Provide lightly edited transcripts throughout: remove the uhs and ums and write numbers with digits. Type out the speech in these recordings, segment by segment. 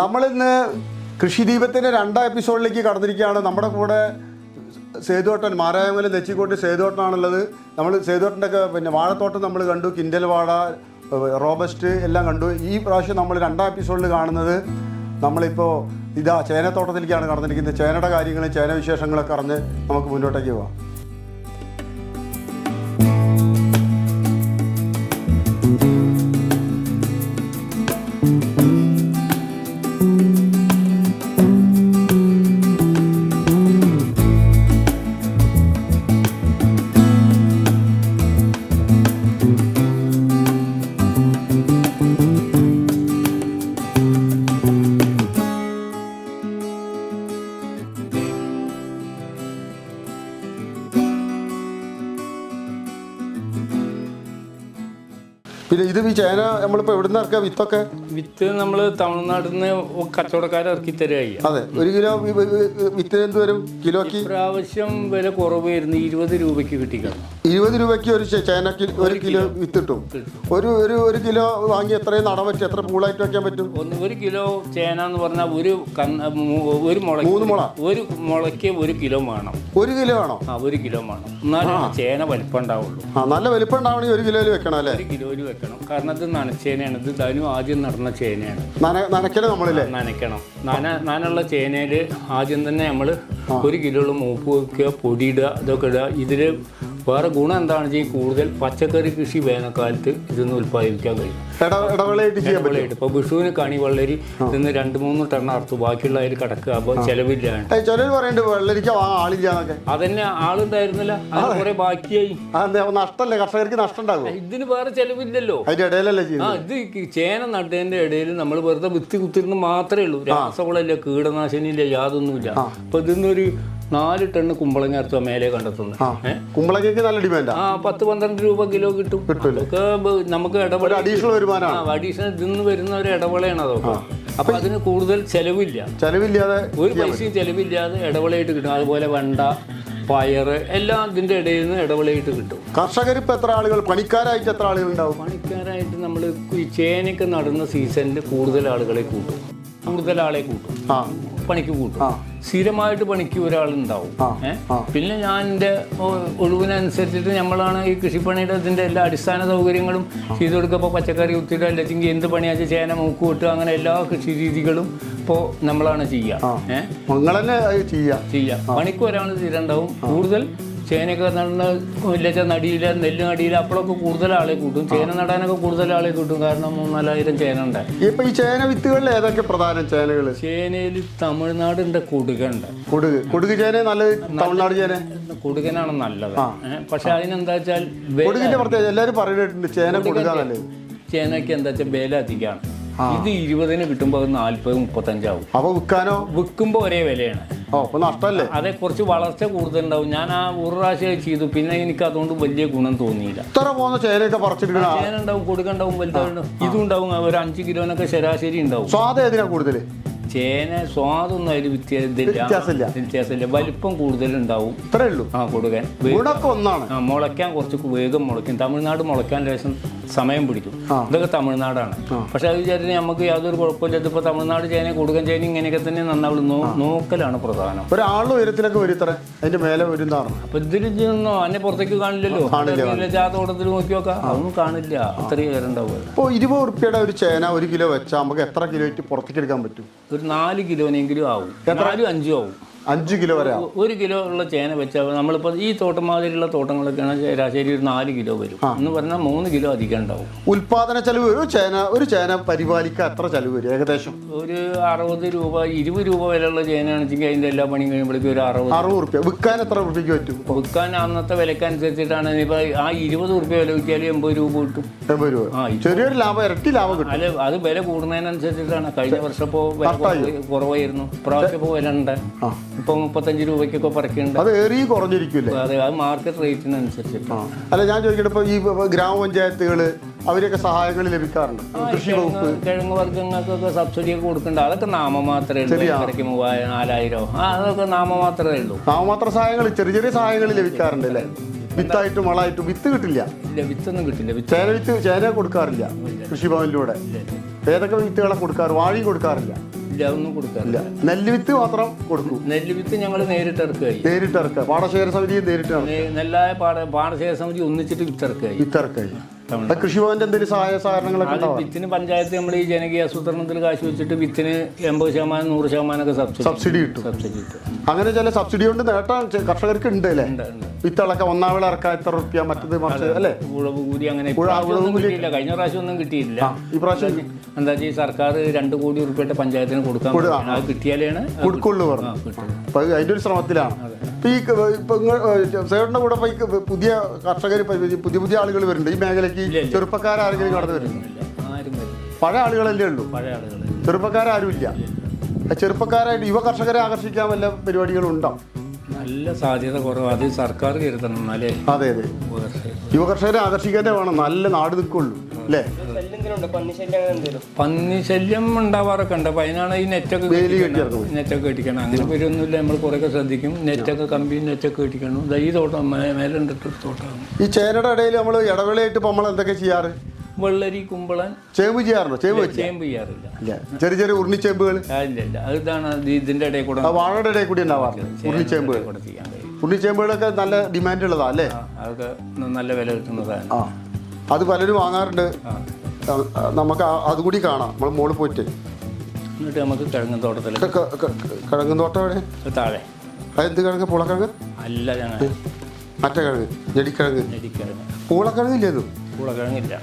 നമ്മളിന്ന് കൃഷിദീപത്തിൻ്റെ 2ാം എപ്പിസോഡിലേക്ക് കടന്നിരിക്കുകയാണ്. നമ്മുടെ കൂടെ സേതുവേട്ടൻ, മാരായമല നെച്ചിക്കോട്ട് സേതുവേട്ടനാണുള്ളത്. നമ്മൾ സേതുവേട്ടൻ്റെ ഒക്കെ പിന്നെ വാഴത്തോട്ടം നമ്മൾ കണ്ടു, കിൻഡൽ വാഴ, റോബസ്റ്റ് എല്ലാം കണ്ടു. ഈ പ്രാവശ്യം നമ്മൾ 2ാം എപ്പിസോഡിൽ കാണുന്നത് നമ്മളിപ്പോൾ ചേനത്തോട്ടത്തിലേക്കാണ് കടന്നിരിക്കുന്നത്. ചേനയുടെ കാര്യങ്ങളും ചേന വിശേഷങ്ങളൊക്കെ അറിഞ്ഞ് നമുക്ക് മുന്നോട്ടേക്ക് പോവാം. പിന്നെ ഇത് ഈ ചേന നമ്മളിപ്പോൾ എവിടെ നിന്ന് ഇറക്കുക? വിത്തൊക്കെ വിത്ത് നമ്മൾ തമിഴ്നാട്ടിൽ നിന്ന് കച്ചവടക്കാരെ ഇറക്കി തരികയായി. അതെ, 1 കിലോ വിത്തിന് എന്ത് വരും? കിലോക്ക് പ്രാവശ്യം വില കുറവായിരുന്നു, 20 രൂപയ്ക്ക് കിട്ടിക്കണം. 20 രൂപയ്ക്ക് ഒരു ചേനക്ക് 1 കിലോ വിത്ത് കിട്ടും. ഒരു കിലോ വാങ്ങി എത്രയും നടാൻ പറ്റും? എത്ര പൂളായിട്ട് വയ്ക്കാൻ പറ്റും? 1 കിലോ ചേന എന്ന് പറഞ്ഞാൽ ഒരു മുളയ്ക്ക് 1 കിലോ വേണം. 1 കിലോ വേണോ? 1 കിലോ വേണം, എന്നാലും ചേന വലിപ്പം ഉണ്ടാവുള്ളൂ. നല്ല വലിപ്പം ഉണ്ടാവണമെങ്കിൽ 1 കിലോയിൽ വെക്കണം അല്ലേ? 1 കിലോയിൽ വെക്കണം. കാരണം ഇത് നനച്ചേനയാണ്, ഇത് ധനു ആദ്യം നടന്ന ചേനയാണ്. നനയ്ക്കല് നമ്മളില്ലേ? നനയ്ക്കണം. നനുള്ള ചേനയിൽ ആദ്യം തന്നെ നമ്മൾ 1 കിലോളം മൂപ്പ് വയ്ക്കുക, പൊടിയിടുക, ഇതൊക്കെ ഇടുക. ഇതിൽ വേറെ ഗുണം എന്താണെന്ന് വെച്ചാൽ കൂടുതൽ പച്ചക്കറി കൃഷി വേനൽക്കാലത്ത് ഇതൊന്ന് ഉൽപ്പാദിപ്പിക്കാൻ കഴിയും. ഇടവിളയായിട്ട് ഇപ്പോൾ വിഷുവിന് കണി വെള്ളരി ഇന്ന് 2-3 ടൺ അറുത്തു, ബാക്കിയുള്ള അതിൽ കിടക്കുക. അപ്പോൾ ചെലവില്ലാണ്ട് അതന്നെ ആളുണ്ടായിരുന്നില്ല, അത് കുറെ ബാക്കിയായി. നഷ്ടല്ലേ? കർഷകർക്ക് നഷ്ടം ഉണ്ടാകും. ഇതിന് വേറെ ചെലവില്ലല്ലോ. ഇത് ചേന നട്ടതിന്റെ ഇടയിൽ നമ്മൾ വെറുതെ വിത്ത് കുത്തിരുന്ന് മാത്രമേ ഉള്ളൂ. രാസവളമില്ല, കീടനാശിനിയില്ല, യാതൊന്നുമില്ല. അപ്പൊ ഇതിന്നൊരു 4 ടണ്ണ് കുമ്പളങ്ങ അർത്ഥം മേലെ കണ്ടെത്തുന്നത്. കുമ്പളങ്ങയ്ക്ക് നല്ല ഡിമാൻഡ്. 10-12 രൂപ കിലോ കിട്ടും. അതൊക്കെ നമുക്ക് അഡീഷണൽ ഇതിന്ന് വരുന്ന ഒരു ഇടവളയാണ് അതൊക്കെ. അപ്പൊ അതിന് കൂടുതൽ ചെലവില്ലാതെ ഒരു പൈസയും ചെലവില്ലാതെ ഇടവളയായിട്ട് കിട്ടും. അതുപോലെ വെണ്ട, പയറ് എല്ലാം ഇതിന്റെ ഇടയിൽ നിന്ന് ഇടവിളയിട്ട് കിട്ടും. കർഷകർ ഇപ്പൊ എത്ര ആളുകൾ, പണിക്കാരായിട്ട് എത്ര ആളുകൾ ഉണ്ടാവും? പണിക്കാരായിട്ട് നമ്മൾ ഈ ചേനയൊക്കെ നടുന്ന സീസണിൽ കൂടുതൽ ആളെ കൂട്ടും, പണിക്ക് കൂട്ടും. സ്ഥിരമായിട്ട് പണിക്ക് ഒരാളുണ്ടാവും. പിന്നെ ഞാൻ എൻ്റെ ഒഴിവിനനുസരിച്ചിട്ട് നമ്മളാണ് ഈ കൃഷിപ്പണിയുടെ ഇതിൻ്റെ എല്ലാ അടിസ്ഥാന സൗകര്യങ്ങളും ചെയ്തു കൊടുക്കുക. ഇപ്പോൾ പച്ചക്കറി കുത്തിയിട്ട് അല്ലെങ്കിൽ എന്ത് പണിയാച്ചാൽ ചേന മൂക്ക് കൂട്ടുക, അങ്ങനെ എല്ലാ കൃഷി രീതികളും ഇപ്പോൾ നമ്മളാണ് ചെയ്യുക. പണിക്ക് ഒരാൾ സ്ഥിരം ഉണ്ടാവും. കൂടുതൽ ചേനയൊക്കെ നടിയില്ല, നെല്ല് നടിയില്ല, അപ്പോഴൊക്കെ കൂടുതൽ ആളെ കൂട്ടും. ചേന നടാനൊക്കെ കൂടുതൽ ആളെ കൂട്ടും. കാരണം 3-4 ചേന ഉണ്ട്. ഇപ്പൊ ഈ ചേന വിത്തുകളിൽ ഏതൊക്കെ പ്രധാന ചേനകൾ? ചേനയിൽ തമിഴ്നാടിന്റെ കൊടുകുണ്ട്. കൊടുക് ചേന നല്ലത്. തമിഴ്നാട് ചേന കൊടുകനാണ് നല്ലത്. പക്ഷെ അതിനെന്താ വെച്ചാൽ എല്ലാവരും പറയുന്നുണ്ട് ചേന കൊടുക നല്ലത്. ചേനയ്ക്ക് എന്താ വെച്ചാൽ വില അധികമാണ്. ഇത് 20-ന് കിട്ടുമ്പോൾ അത് 40-35 ആവും. അപ്പൊ വിൽക്കുമ്പോൾ ഒരേ വിലയാണ്. നഷ്ടല്ലേ? അതെ, കുറച്ച് വളർച്ച കൂടുതലുണ്ടാവും. ഞാൻ ഒരു പ്രാവശ്യം ചെയ്തു, പിന്നെ എനിക്ക് അതുകൊണ്ട് വലിയ ഗുണം തോന്നിയില്ല. ചേന ഉണ്ടാവും, കൊടുക്കുണ്ടാവും, വലുതാവും. ഇതും ഉണ്ടാവും. ഒരു 5 കിലോനൊക്കെ ശരാശരി ഉണ്ടാവും. കൂടുതൽ ചേന സ്വാദൊന്നും അതിൽ വ്യത്യാസമില്ല. വലിപ്പം കൂടുതലുണ്ടാവും. ഇത്രേ ഉള്ളൂ. കൊടുക്കാൻ മുളയ്ക്കാൻ കുറച്ച് വേഗം മുളയ്ക്കും. തമിഴ്നാട് മുളയ്ക്കാൻ ലേശം സമയം പിടിക്കും. ഇതൊക്കെ തമിഴ്നാടാണ്. പക്ഷെ അത് വിചാരിച്ചാൽ നമുക്ക് യാതൊരു കുഴപ്പമില്ല. ഇതിപ്പോ തമിഴ്നാട് ചേന, കൊടുക്കൻ ചേന ഇങ്ങനെയൊക്കെ തന്നെ നന്നാവുള്ളൂ. നോക്കലാണ് പ്രധാനം. ഒരാളുടെ ഉയരത്തിലൊക്കെ അതിന്റെ മേലെ അപ്പൊ ഇതിൽ എന്നെ പുറത്തേക്ക് കാണില്ലല്ലോ. തോട്ടത്തിൽ നോക്കി നോക്കാം, അതൊന്നും കാണില്ല. അത്രയും ഉയരം ഉണ്ടാവുക. ഇപ്പോൾ 20 റുപ്യയുടെ ഒരു ചേന 1 കിലോ വെച്ചാൽ നമുക്ക് എത്ര കിലോ പുറത്തേക്ക് എടുക്കാൻ പറ്റും? ഒരു 4 കിലോനെങ്കിലും ആവും. 4-5 ആവും. 5 കിലോ വരെ. 1 കിലോ ഉള്ള ചേന വെച്ചാൽ നമ്മളിപ്പോൾ ഈ തോട്ടം മാതിരിയുള്ള തോട്ടങ്ങളൊക്കെയാണ് ശരാശരി ഒരു 4 കിലോ വരും എന്ന് പറഞ്ഞാൽ 3 കിലോ അധികം ഉണ്ടാവും. ഉൽപാദന ചെലവ് ഒരു ചേന പരിപാലിക്കാൻ എത്ര ചെലവ് വരും ഏകദേശം? ഒരു 60 രൂപ, 20 രൂപ വിലയുള്ള ചേനയാണെന്ന് വെച്ചെങ്കിൽ അതിൻ്റെ എല്ലാ പണിയും കഴിയുമ്പോഴേക്കും ഒരു 60 റുപ്യ. വിൽക്കാൻ എത്ര റുപ്യക്ക് പറ്റും? വിൽക്കാൻ അന്നത്തെ വിലക്കനുസരിച്ചിട്ടാണ്. ഇപ്പോൾ ആ 20 റുപ്യ വില വിൽക്കിയാൽ 80 രൂപ കിട്ടും. 80 രൂപ. ചെറിയൊരു ലാഭം, ഇരട്ടി ലാഭം കിട്ടും. അല്ല, അത് വില കൂടുന്നതിനനുസരിച്ചിട്ടാണ്. കഴിഞ്ഞ വർഷം ഇപ്പോൾ വില കുറവായിരുന്നു, പ്രാവശ്യം ഇപ്പോൾ വില ഉണ്ട്. ഇപ്പോൾ 35 രൂപയ്ക്കൊക്കെ പറക്കുന്നുണ്ട്. അത് ഏറി കുറഞ്ഞിരിക്കില്ലേ? അതെ, അത് മാർക്കറ്റ് റേറ്റിനനുസരിച്ചിട്ടാണ്. അല്ല, ഞാൻ ചോദിക്കട്ടെ, ഇപ്പോൾ ഈ ഗ്രാമപഞ്ചായത്തുകള് അവരൊക്കെ സഹായങ്ങൾ ലഭിക്കാറുണ്ട്. കൃഷി വകുപ്പ് കിഴങ്ങ് വർഗ്ഗങ്ങൾക്കൊക്കെ സബ്സിഡി ഒക്കെ കൊടുക്കുന്നുണ്ട്. അതൊക്കെ നാമമാത്രമേ ഉള്ളൂ. 3000-4000 അതൊക്കെ നാമമാത്രമേ ഉള്ളൂ. നാമമാത്ര സഹായങ്ങൾ, ചെറിയ സഹായങ്ങൾ ലഭിക്കാറുണ്ട് അല്ലേ? വിത്തായിട്ടും വളമായിട്ടും. വിത്ത് കിട്ടില്ല. വിത്തൊന്നും കിട്ടില്ല. ചേന കൊടുക്കാറില്ല കൃഷിഭവനിലൂടെ. ഏതൊക്കെ വിത്തുകളെ കൊടുക്കാറ്? വാഴയും കൊടുക്കാറില്ല. ഇല്ല, ഒന്നും കൊടുക്കാറില്ല. നെല്ല് വിത്ത് മാത്രം കൊടുക്കും. നെല്ല് വിത്ത് ഞങ്ങൾ നേരിട്ട് ഇറക്കുകയായി. നേരിട്ട് ഇറക്കുക. പാടശേഖര സമിതി നേരിട്ട് നെല്ലായ പാടശേഖര സമിതി ഒന്നിച്ചിട്ട് വിത്തിറക്കുകയായി. വിത്തിറക്കുകയായി. കൃഷിഭവന്റെ എന്തെങ്കിലും സഹായ സഹകരണങ്ങളൊക്കെ ഉണ്ടാവും? വിത്തിന് പഞ്ചായത്ത് നമ്മൾ ഈ ജനകീയ ആസൂത്രണത്തിൽ കാശ് വെച്ചിട്ട് വിത്തിന് 80%, 100% സബ്സിഡി കിട്ടും. അങ്ങനെ ചില സബ്സിഡി കൊണ്ട് നേട്ടം കർഷകർക്ക് ഉണ്ട് അല്ലേ? വിത്തളക്ക ഒന്നാവിള ഇറക്കാൻ എത്ര റുപ്യ, മറ്റത് മറിച്ച് അല്ലേ? ഉഴവ് കൂലി അങ്ങനെ കിട്ടിയില്ല. കഴിഞ്ഞ പ്രാവശ്യം ഒന്നും കിട്ടിയില്ല. ഈ പ്രാവശ്യം എന്താ വെച്ചാൽ സർക്കാർ 2 കോടി റുപ്യയുടെ പഞ്ചായത്തിന് കൊടുക്കാൻ, അത് കിട്ടിയാലാണ് കൊടുക്കുള്ളൂ പറഞ്ഞു. അപ്പൊ അതിന്റെ ഒരു ശ്രമത്തിലാണ്. ഈ സേവന്റെ കൂടെ പുതിയ കർഷകർ, പുതിയ ആളുകൾ വരുന്നുണ്ട് ഈ മേഖലയ്ക്ക്. ചെറുപ്പക്കാരെങ്കിലും കടന്നു വരുന്നില്ല. പഴയ ആളുകളല്ലേ ഉള്ളൂ. ചെറുപ്പക്കാരും ഇല്ല. ചെറുപ്പക്കാരായിട്ട് യുവ കർഷകരെ ആകർഷിക്കാൻ വല്ല പരിപാടികളും ഉണ്ടോ? നല്ല സാധ്യത കുറവ്. അത് സർക്കാർ കരുതണം എന്നാലേ. അതെ അതെ, യുവ കർഷകരെ ആകർഷിക്കാനേ വേണം. നല്ല നാട് നിൽക്കുള്ളൂ അല്ലേ? പന്നി ശല്യം ഉണ്ടാവാറൊക്കെ ഉണ്ട്. അപ്പൊ അതിനാണ് ഈ നെറ്റൊക്കെ കെട്ടിക്കണം. അങ്ങനെ വരുമൊന്നുമില്ല. നമ്മൾ കുറേയൊക്കെ ശ്രദ്ധിക്കും. നെറ്റൊക്കെ കമ്പി നെറ്റൊക്കെ കെട്ടിക്കണം. ഈ തോട്ടം മേലെ തോട്ടമാണ്. ഈ ചേനയുടെ ഇടയിൽ നമ്മൾ ഇടവേളയായിട്ട് ഇപ്പൊ നമ്മൾ എന്തൊക്കെ ചെയ്യാറ്? വെള്ളരി, കുമ്പളൻ, ചേമ്പ് ചെയ്യാറുണ്ടോ? ചേമ്പ് ചെയ്യാറില്ല. ചെറിയ ചെറിയ ഉരുണിച്ചേമ്പുകൾ. ഇല്ല, അതാണ് ഇതിന്റെ ഇടയിൽ കൂടെ, വാഴയുടെ ഇടയിൽ കൂടി ഉണ്ടാവാറില്ല ഉരുണിച്ചേമ്പുകൾ. ഉരുണിച്ചേമ്പുകളൊക്കെ നല്ല ഡിമാൻഡ് ഉള്ളതാ അല്ലേ? അതൊക്കെ നല്ല വില കിട്ടുന്നതാണ്. അത് പലരും വാങ്ങാറുണ്ട്. നമുക്ക് അതുകൂടി കാണാം നമ്മൾ മോളിൽ പോയിട്ട്. എന്നിട്ട് നമുക്ക് കിഴങ്ങൻ തോട്ടത്തിൽ, കിഴങ്ങൻ തോട്ടം എവിടെ? താഴെ. അതെന്ത് കിഴങ്ങ്? പൂളക്കിഴങ്ങ് അല്ല, ഞങ്ങൾ മറ്റേ കിഴങ്ങ്, ഞെടിക്കിഴങ്ങ്. പൂളക്കിഴങ്ങില്ലേ? ഇത് പൂളക്കിഴങ്ങില്ല.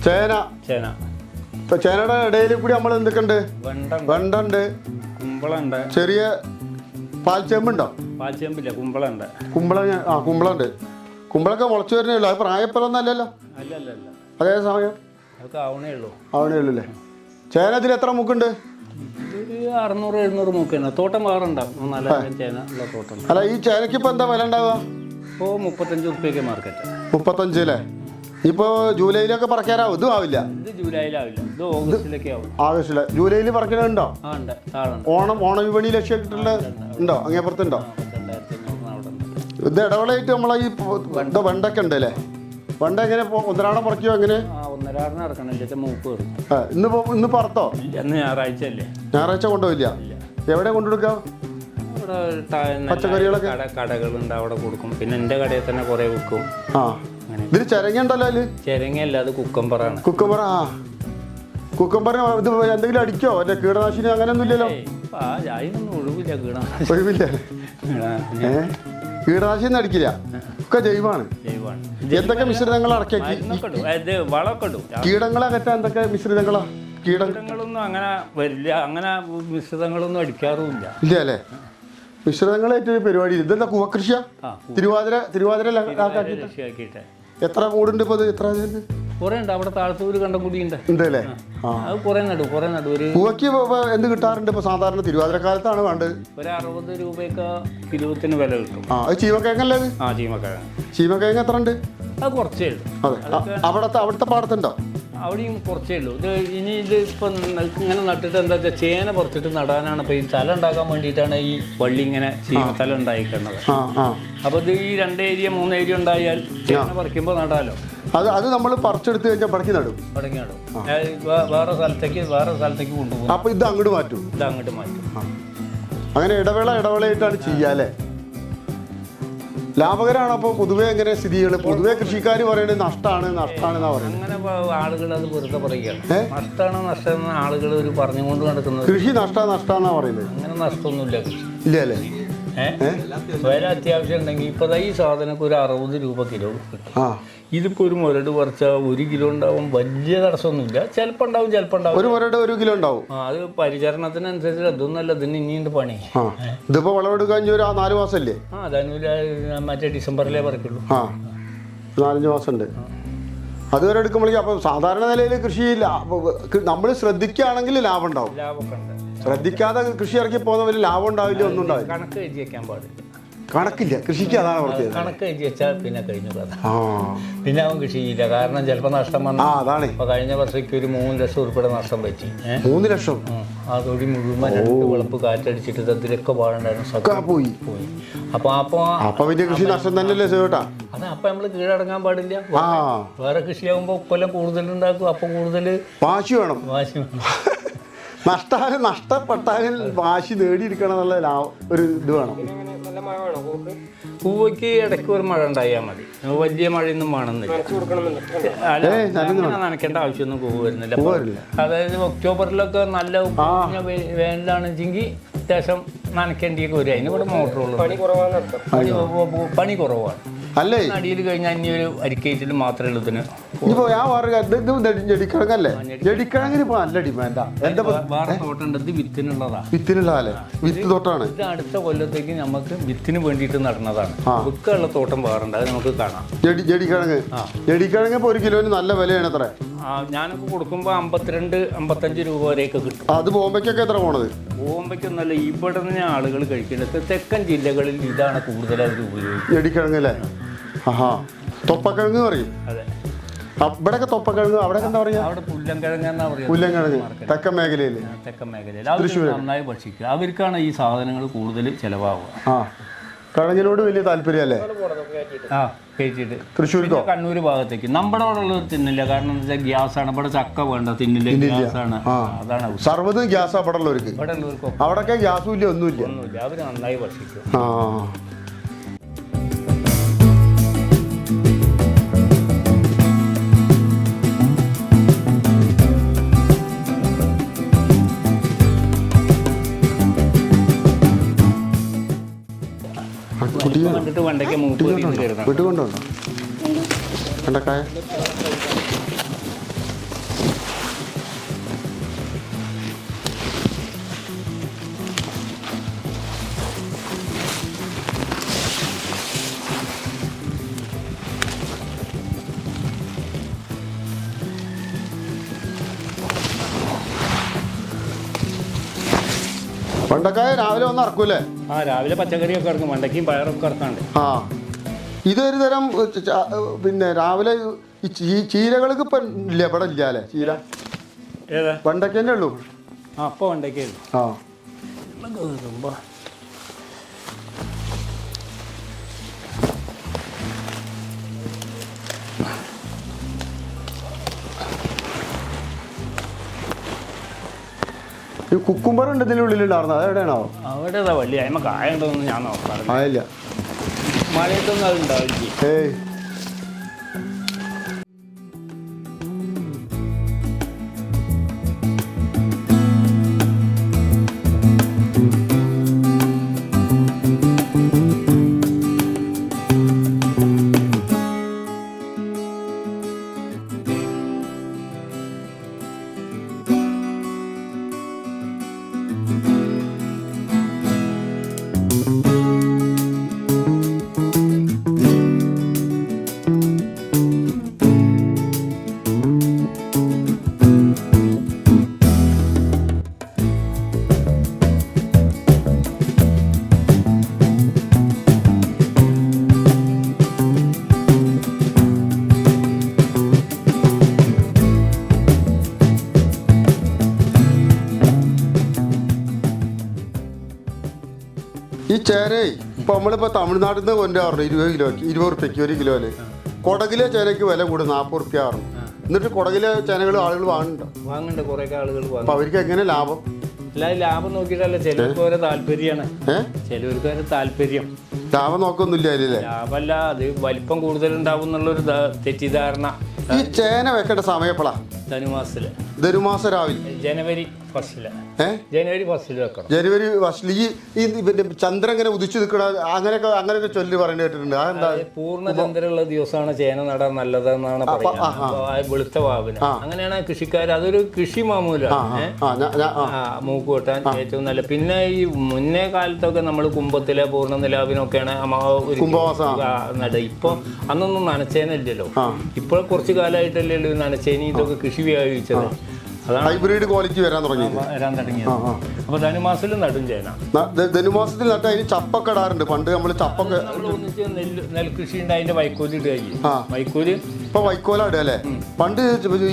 ചേന. ഇപ്പൊ ചേനയുടെ ഇടയിൽ കൂടി നമ്മൾ എന്തൊക്കെയുണ്ട്? വെണ്ടുണ്ട്, കുമ്പളുണ്ട്, ചെറിയ പാൽച്ചേമ്പുണ്ടോ? പാൽച്ചേമ്പില്ല, കുമ്പളുണ്ട്. കുമ്പളുണ്ട്. കുമ്പളൊക്കെ മുളച്ചു വരുന്നേ ഉള്ളൂ. അത് പ്രായപ്പലൊന്നല്ലല്ലോ. അതേ സമയം ആവണേ ഉള്ളൂ അല്ലേ? ചേന ഇതിൽ എത്ര മുക്കുണ്ട്? 600-700 മുക്കുണ്ട്. തോട്ടം വേറുണ്ടാവും. നല്ല ചേന ഉള്ള തോട്ടം. അല്ല, ഈ ചേനക്ക് ഇപ്പൊ എന്താ വില ഉണ്ടാവുക? ഇപ്പോൾ 35 റുപ്യക്ക് മാർക്കറ്റ്. 35 അല്ലേ? ഇപ്പൊ ജൂലൈയിലൊക്കെ പറിക്കാനാവും? ഇതും ആവില്ല. ഇത് ജൂലൈയിലാവില്ല, ഇത് ഓഗസ്റ്റിലൊക്കെ ആവും. ആഗസ്റ്റില്. ജൂലൈയിൽ പറിക്കണുണ്ടോ? ഓണ വിപണി ലക്ഷ്യമായിട്ടുള്ള ഉണ്ടോ? അങ്ങേപ്പുറത്തുണ്ടോ? ഇത് ഇടവേളയായിട്ട് നമ്മളെ ഈ വെണ്ടൊക്കെ ഉണ്ട് അല്ലേ? വെണ്ട എങ്ങനെ ഒന്നരാടം പറിക്കുമോ? എങ്ങനെ? ഒന്നരാടം ഇറക്കണില്ല, മൂപ്പ്. ഇന്ന് പറത്തോ? ഞായറാഴ്ച അല്ലേ? ഞായറാഴ്ച കൊണ്ടുപോയില്ല. എവിടെ കൊണ്ടുകൊടുക്കാം? പച്ചക്കറികളൊക്കെ കടകളുണ്ട്, അവിടെ കൊടുക്കും. പിന്നെ എന്റെ കടയിൽ തന്നെ കുറെ വിൽക്കും. ഇതിൽ ചിരങ്ങ ഉണ്ടല്ലോ? അതില് ചിരങ്ങയല്ല, അത് കുക്കമ്പറാണ്. കുക്കമ്പറ. കുക്കമ്പറിന് ഇത് എന്തെങ്കിലും അടിക്കോ? അല്ലെ കീടനാശിനി അങ്ങനെയൊന്നും ഇല്ലല്ലോ? അതിനൊന്നും ഒഴിവില്ല. ഒഴിവില്ല. കീടനാശിനി അടിക്കില്ല, ഒക്കെ ജൈവമാണ്. എന്തൊക്കെ മിശ്രിതങ്ങൾ അടക്കി? കീടങ്ങളെ അകറ്റാൻ എന്തൊക്കെ മിശ്രിതങ്ങളാ? കീടങ്ങളൊന്നും അങ്ങനെ വരില്ല. അങ്ങനെ മിശ്രിതങ്ങളൊന്നും അടിക്കാറുമില്ല. ഇല്ല അല്ലേ? മിശ്രിതങ്ങളായിട്ട് പരിപാടി. ഇതെന്താ കൂവകൃഷിയാ? തിരുവാതിര എത്ര മൂടുണ്ട് ഇപ്പൊ? എത്ര കുറെ ഉണ്ട്. അവിടെ താഴത്തൂര് കണ്ടം കൂടി ഉണ്ട് അല്ലേ? അത് കുറെ നടു. പൂവയ്ക്ക് എന്ത് കിട്ടാറുണ്ട് ഇപ്പൊ? സാധാരണ തിരുവാതിരക്കാലത്താണ് വേണ്ടത്. ഒരു 60 രൂപയൊക്കെ കിലോത്തിന് വില കിട്ടും. അത് ചീമക്കിഴങ്ങല്ലേ? ചീമക്കിഴങ്ങ് എത്ര ഉണ്ട്? അത് കുറച്ചേ ഉള്ളൂ. അവിടുത്തെ പാടത്തുണ്ടോ? അവിടെയും കുറച്ചേ ഉള്ളൂ. ഇനി ഇപ്പം ഇങ്ങനെ നട്ടിട്ട് എന്താ വെച്ചാൽ ചേന പറിച്ചിട്ട് നടാനാണ്. ഇപ്പൊ ഈ തല ഉണ്ടാക്കാൻ വേണ്ടിയിട്ടാണ് ഈ വള്ളി ഇങ്ങനെ തല ഉണ്ടായിക്കുന്നത്. അപ്പൊ ഇത് ഈ 2 ഏരിയ 3 ഏരിയ ഉണ്ടായാൽ ചേന പറിക്കുമ്പോൾ നടാലോ. അത് നമ്മൾ പറിച്ചെടുത്ത് കഴിഞ്ഞാൽ പടക്കി നടും. വേറെ സ്ഥലത്തേക്ക് കൊണ്ടുപോകും. അപ്പൊ ഇത് അങ്ങോട്ട് മാറ്റും. അങ്ങനെ ഇടവേളയായിട്ടാണ് ചെയ്യാല്ലേ? ലാഭകരമാണ്. അപ്പോൾ പൊതുവെ എങ്ങനെ സ്ഥിതികൾ? പൊതുവെ കൃഷിക്കാർ പറയുന്നത് നഷ്ടമാണെന്നാ പറയുന്നത്. അങ്ങനെ ആളുകൾ അത് വെറുതെ പറയുകയാണ്. നഷ്ടം ആളുകൾ ഒരു പറഞ്ഞുകൊണ്ട് നടക്കുന്നത്. കൃഷി നഷ്ടമെന്നാ പറയുന്നത്. അങ്ങനെ നഷ്ടമൊന്നുമില്ല. ഇല്ല അല്ലേ? വില അത്യാവശ്യം ഉണ്ടെങ്കിൽ ഇപ്പൊ ഈ സാധനമൊക്കെ ഒരു 60 രൂപ കിലോ കിട്ടും. ഇതിപ്പോ ഒരു മുരട് പറിച്ചാൽ 1 കിലോ ഉണ്ടാവും. വലിയ തടസ്സമൊന്നുമില്ല. ചിലപ്പോൾ ഉണ്ടാവും, ചിലപ്പോൾ ഉണ്ടാവും. ഒരു മുരട് 1 കിലോ ഉണ്ടാവും. അത് പരിചരണത്തിനനുസരിച്ച്. അതൊന്നുമല്ല, ഇതിന് ഇനിയുണ്ട് പണി. ഇതിപ്പോ വിളവെടുക്കാൻ ഒരു 4 മാസമല്ലേ? മറ്റേ ഡിസംബറിലേ പറിക്കുള്ളൂ. 4-5 മാസം ഉണ്ട്. അതുവരെ എടുക്കുമ്പോഴേക്കും അപ്പോൾ സാധാരണ നിലയിൽ കൃഷി നമ്മൾ ശ്രദ്ധിക്കുകയാണെങ്കിൽ ലാഭം ഉണ്ടാവും. ലാഭമൊക്കെ ഉണ്ട്. ശ്രദ്ധിക്കാതെ കൃഷി ഇറക്കി പോകുന്നവർ ലാഭം ഉണ്ടാവില്ല, ഒന്നും ഉണ്ടാവില്ല. കണക്ക് എഴുതി വെക്കാൻ പാടില്ല. കണക്കില്ല കൃഷിക്ക്, അതാണ് പ്രത്യേകത. കണക്ക് എഴുതി വെച്ചാൽ പിന്നെ കഴിഞ്ഞു കഥ. ആ പിന്നെ അവൻ കൃഷി ചെയ്യില്ല. കാരണം ചിലപ്പോൾ നഷ്ടം വന്നു. അതാണ്. അപ്പോൾ കഴിഞ്ഞ വർഷത്തേക്ക് ഒരു 3 ലക്ഷം ഉൾപ്പെടെ നഷ്ടം പറ്റി. 3 ലക്ഷം ആ തൊടി മുഴുവൻ 2 വിളപ്പ് കാറ്റടിച്ചിട്ട് അതിലൊക്കെ പാടുണ്ടായിരുന്നു, പോയി. അപ്പൊ പിന്നെ കൃഷി നഷ്ടം തന്നെയല്ലേ ചേട്ടാ. അത് അപ്പൊ നമ്മള് കീഴടങ്ങാൻ പാടില്ല. വേറെ കൃഷിയാകുമ്പോ കൊല്ലം കൂടുതലുണ്ടാക്കും. അപ്പൊ കൂടുതൽ വാശി വേണം. നഷ്ടപ്പെട്ടാലും വാശി നേടിയെടുക്കണം എന്നുള്ള ഒരു ഇത് വേണം. പൂവയ്ക്ക് ഇടയ്ക്ക് ഒരു മഴ ഉണ്ടായാൽ മതി, വലിയ മഴയൊന്നും വേണമെന്നില്ല. നനയ്ക്കേണ്ട ആവശ്യമൊന്നും പൂവ് വരുന്നില്ല. അതായത് ഒക്ടോബറിലൊക്കെ നല്ല വേനലാണെച്ചെങ്കിൽ അത്യാവശ്യം നനയ്ക്കേണ്ടിയൊക്കെ വരും. അതിന് ഇവിടെ മോട്ടറുള്ളൂ. പണി കുറവാണ്. അല്ലേ അടിയിൽ കഴിഞ്ഞാൽ ഇനി ഒരു അരിക്കേറ്റിൽ മാത്രമേ ഉള്ളൂ ഇതിന്. ഇപ്പൊ ഞാൻ ജടിക്കിഴങ്ങല്ലേ, ജടിക്കിഴങ്ങിന് ഇപ്പൊ നല്ല ഡിമാൻഡാ. എന്റെ വേറെ തോട്ടമുണ്ട്, വിത്തിനുള്ളതാ. വിത്തിനുള്ളതല്ലേ, വിത്ത് തോട്ടാണ്. ഇത് അടുത്ത കൊല്ലത്തേക്ക് നമുക്ക് വിത്തിന് വേണ്ടിയിട്ട് നടന്നതാണ്. വിക്കുള്ള തോട്ടം വേറുണ്ട്, അത് നമുക്ക് കാണാം. ജടിക്കിഴങ്ങ് ഇപ്പൊ 1 കിലോന് നല്ല വിലയാണ്. എത്ര ഞാനൊക്കെ കൊടുക്കുമ്പോൾ 52-55 രൂപ വരെയൊക്കെ കിട്ടും. അത് ബോംബെക്കൊക്കെ എത്ര പോണത്? ബോംബെക്കൊന്നല്ല, ഇവിടെ നിന്ന് ആളുകൾ കഴിക്കുന്നത്. തെക്കൻ ജില്ലകളിൽ ഇതാണ് കൂടുതൽ അവർ ഉപയോഗിക്കുന്നത്. ജടിക്കിഴങ്ങല്ലേ? തൊപ്പക്കിഴങ്ങ് പറയും. അതെ, ഇവിടെയൊക്കെ തൊപ്പക്കിഴങ്ങ്, അവിടെ എന്താ പറയാ? അവിടെ പുല്ലൻകിഴങ്ങ് എന്നാ പറയുക. പുല്ലൻകിഴങ്ങ് തെക്കൻ മേഖലയിൽ. തെക്കൻ മേഖലയിൽ അവർ നന്നായി ഭക്ഷിക്കുക. അവർക്കാണ് ഈ സാധനങ്ങൾ കൂടുതൽ ചിലവാകുക. കിഴങ്ങിനോട് വലിയ താല്പര്യമല്ലേ? കഴിച്ചിട്ട് തൃശ്ശൂർക്കോ കണ്ണൂർ ഭാഗത്തേക്ക്. നമ്മുടെ അവിടെ ഉള്ളവർ തിന്നില്ല. കാരണം എന്താ വെച്ചാൽ ഗ്യാസാണ്. ഇവിടെ ചക്ക വേണ്ട, തിന്നില്ല, ഗ്യാസാണ്. അതാണ് സർവ്വതും ഗ്യാസാ ഇവിടെ ഉള്ളവർക്ക്. ഇവിടെ ഉള്ളവർക്കും അവിടെയൊക്കെ ഗ്യാസും ഇല്ല, ഒന്നുമില്ല. അവർ നന്നായി ഭക്ഷിക്കും. കണ്ടിട്ട് വെണ്ടയ്ക്ക മൂപ്പ് വീട്ടിൽ കൊണ്ടുണ്ടോ വെണ്ടക്കായ? വെണ്ടക്കായ രാവിലെ വന്ന് ഇറക്കൂലേ? രാവിലെ പച്ചക്കറിയൊക്കെ ഇറക്കും. വെണ്ടയ്ക്കും പയറൊക്കെ ഇറക്കാണ്ട്. ഇതൊരു തരം പിന്നെ രാവിലെ ചീരകൾക്ക് ഇപ്പം ഇല്ല, ഇവിടെ ഇല്ല അല്ലേ ചീര? വെണ്ടയ്ക്കന്നെ ഉള്ളൂ. അപ്പോൾ വെണ്ടയ്ക്കുള്ളൂ. ഈ കുക്കുംബർ ഉണ്ട് ഇതിൻ്റെ ഉള്ളിലുണ്ടായിരുന്നു, അത് എവിടെയാണോ? അവിടെ വള്ളി അതിമ കായ ഉണ്ടോന്ന് ഞാൻ നോക്കാം. ആയില്ല, മഴയത്തൊന്നും അത് ഉണ്ടാവില്ല. ഈ ചേരേ ഇപ്പൊ നമ്മളിപ്പോ തമിഴ്നാട്ടിൽ നിന്ന് കൊണ്ടുവരണം 20 റുപ്യക്ക് 1 കിലോന്. കൊടകിലെ ചേനയ്ക്ക് വില കൂടും 40 റുപ്യ ആറും. എന്നിട്ട് കൊടകിലെ ചേനകൾ ആളുകൾ വാങ്ങുന്നുണ്ട്. കുറെ ആളുകൾ അപ്പൊ അവർക്ക് എങ്ങനെ ലാഭം? ലാഭം നോക്കിയിട്ടല്ല, ചിലർക്ക് ഓരോ താല്പര്യമാണ്. ചിലവർക്ക് ഒരു താല്പര്യം. ലാഭം നോക്കൊന്നുമില്ല അതിലല്ലേ? ലാഭമല്ല, അത് വലിപ്പം കൂടുതൽ ഉണ്ടാവും എന്നുള്ളൊരു തെറ്റിദ്ധാരണ. ഈ ചേന വെക്കേണ്ട സമയം എപ്പോഴാ? ധനുമാസത്തില്. ധനുമാസം രാവിലെ ജനുവരി 1 വെക്കണം. ജനുവരി ഫസ്റ്റിൽ ഈ പിന്നെ ചന്ദ്രൻ ഇങ്ങനെ ഉദിച്ചു നിൽക്കണ അങ്ങനെയൊക്കെ ചൊല്ലി പറഞ്ഞു കേട്ടിട്ടുണ്ട്. അതെന്താ? പൂർണ്ണ ചന്ദ്രനുള്ള ദിവസമാണ് ചേന നടാൻ നല്ലതെന്നാണ് പറയുന്നത്. വെളുത്ത വാവിന് അങ്ങനെയാണ് കൃഷിക്കാർ. അതൊരു കൃഷി മാമൂലാണ്. മൂക്ക് വെട്ടാൻ ഏറ്റവും നല്ല. പിന്നെ ഈ മുന്നേ കാലത്തൊക്കെ നമ്മൾ കുംഭത്തിലെ പൂർണ്ണ നിലാവിനൊക്കെയാണ് നട. ഇപ്പൊ അന്നൊന്നും നനച്ചേനല്ലോ. ഇപ്പോൾ കുറച്ച് കാലമായിട്ടല്ലേ നനച്ചേനി ഇതൊക്കെ കൃഷി വ്യാപിച്ചത്. ഹൈബ്രിഡ് ക്വാളിറ്റി വരാൻ തുടങ്ങിയത്. അപ്പൊ ധനുമാസത്തിൽ നടും ചേന. ധനുമാസത്തിൽ നട്ട അതിന് ചപ്പൊക്കെ ഇടാറുണ്ട്. പണ്ട് നമ്മൾ ചപ്പൊക്കെ ഒന്നിച്ച് നെൽകൃഷി ഉണ്ട്. അതിന്റെ വൈക്കോല് ഇടുക. വൈക്കോല് ഇപ്പൊ വൈക്കോല ഇടുക അല്ലേ? പണ്ട്